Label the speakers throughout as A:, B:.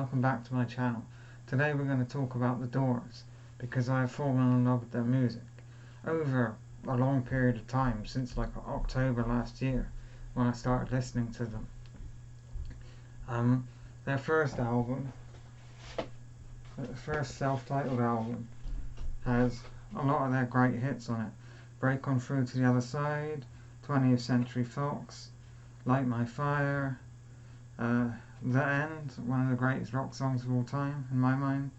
A: welcome back to my channel. Today we're going to talk about the Doors, because I have fallen in love with their music over a long period of time, since like October last year when I started listening to them. Their first album, their first self-titled album, has a lot of their great hits on it. Break On Through to the Other Side, 20th Century Fox, Light My Fire, The End, one of the greatest rock songs of all time in my mind.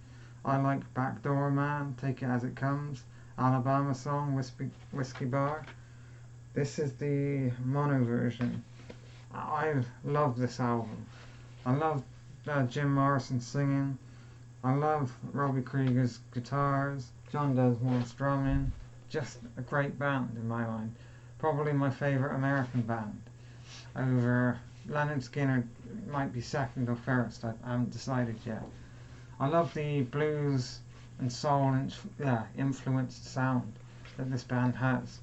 A: I Like Backdoor Man, Take It As It Comes, Alabama Song, Whiskey Bar. This is the mono version. I love this album. I love Jim Morrison singing. I love Robbie Krieger's guitars, John Desmore's drumming. Just a great band in my mind. Probably my favourite American band. Over Leonard Skinner might be second or first, I haven't decided yet. I love the blues and soul influenced sound that this band has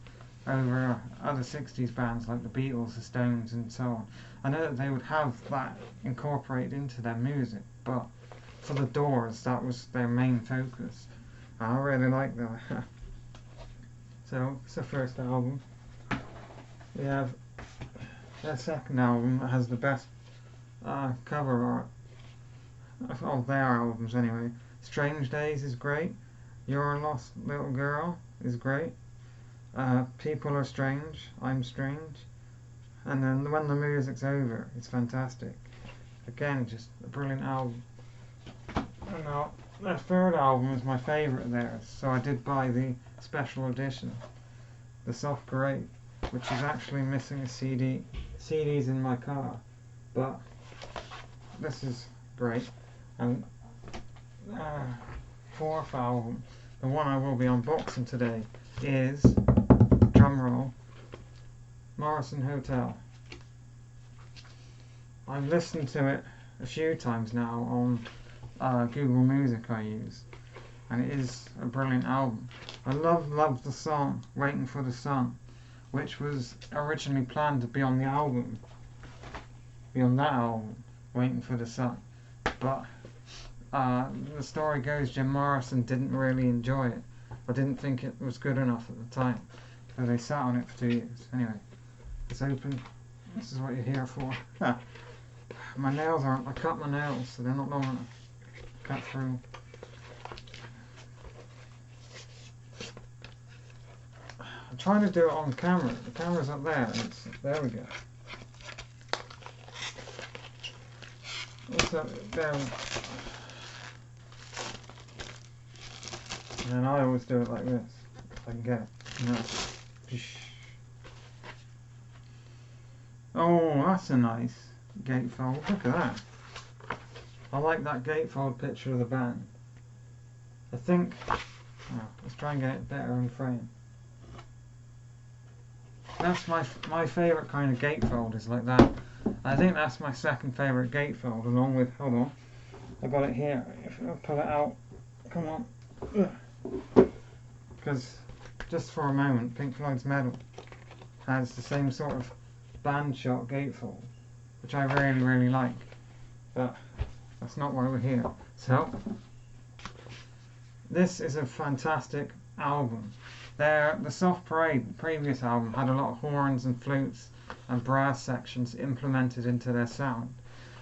A: over other 60s bands like the Beatles, the Stones and so on. I know that they would have that incorporated into their music, but for the Doors that was their main focus. I really like that. So it's the first album. We have their second album that has the best cover art of their albums anyway. Strange Days is great. You're a Lost Little Girl is great. People Are Strange, I'm Strange. And then When the Music's Over, it's fantastic. Again, just a brilliant album. And now, their third album is my favourite of theirs, so I did buy the special edition, the Soft Parade, which is actually missing a CD. CD's in my car, but this is great. And fourth album, the one I will be unboxing today, is, drumroll, Morrison Hotel. I've listened to it a few times now on Google Music I use, and it is a brilliant album. I love the song Waiting for the Sun, which was originally planned to be on the album, Waiting for the Sun, but the story goes Jim Morrison didn't really enjoy it, or didn't think it was good enough at the time, so they sat on it for 2 years. Anyway, it's open. This is what you're here for. My nails aren't, I cut my nails so they're not long enough. Cut through. I'm trying to do it on camera. The camera's up there. There we go. What's up there? And then I always do it like this, if I can get it. No. Oh, that's a nice gatefold. Look at that. I like that gatefold picture of the band. I think, let's try and get it better in frame. That's my favourite kind of gatefold, is like that. I think that's my second favourite gatefold, along with, hold on, I got it here. If I pull it out, come on. Because, just for a moment, Pink Floyd's Metal has the same sort of band shot gatefold, which I really like. But that's not why we're here. So, this is a fantastic album. The Soft Parade, the previous album, had a lot of horns and flutes and brass sections implemented into their sound.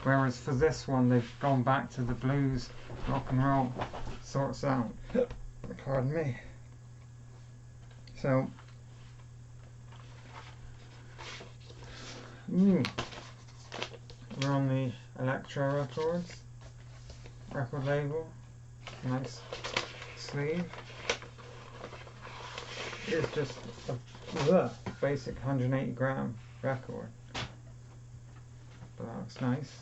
A: Whereas for this one, they've gone back to the blues, rock and roll sort of sound. Pardon me. So, we're on the Electro Records record label. Nice sleeve. It's just a basic 180 gram record, but that's nice.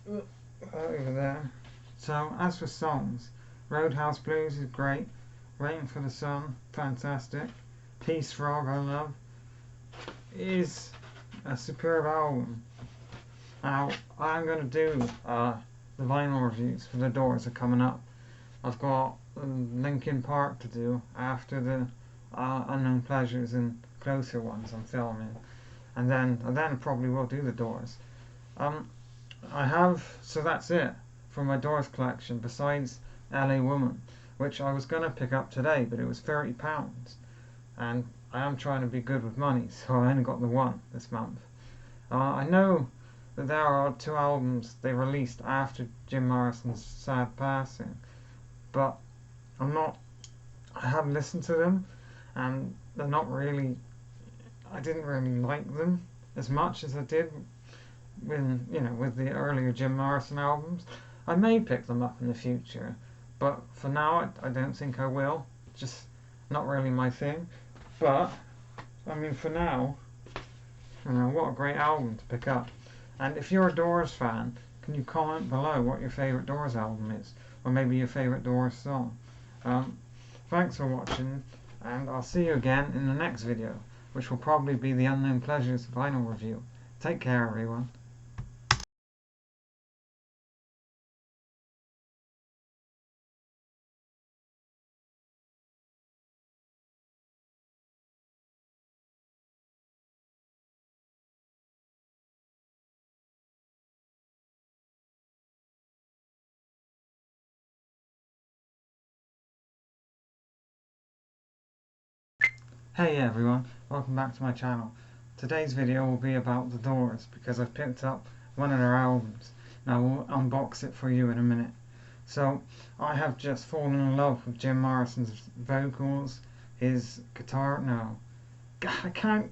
A: Over there. So as for songs, Roadhouse Blues is great. Waiting for the Sun, fantastic. Peace Frog, I love. It is a superb album. Now I'm going to do the vinyl reviews for the Doors are coming up. I've got Linkin Park to do after the Unknown Pleasures and Closer ones I'm filming, and then I probably will do the Doors. so that's it for my Doors collection, besides LA Woman, which I was going to pick up today, but it was £30, and I am trying to be good with money, so I only got the one this month. I know that there are 2 albums they released after Jim Morrison's sad passing, but I have listened to them, and they're not really, I didn't really like them as much as I did with the earlier Jim Morrison albums. I may pick them up in the future, but for now I don't think I will. Just not really my thing. But I mean, for now, what a great album to pick up. And if you're a Doors fan, can you comment below what your favourite Doors album is, or maybe your favourite Doors song? Thanks for watching, and I'll see you again in the next video, which will probably be the Unknown Pleasures vinyl review. Take care, everyone. Hey everyone, welcome back to my channel. Today's video will be about the Doors because I've picked up one of their albums. Now we'll unbox it for you in a minute. So I have just fallen in love with Jim Morrison's vocals, his guitar. No, I can't.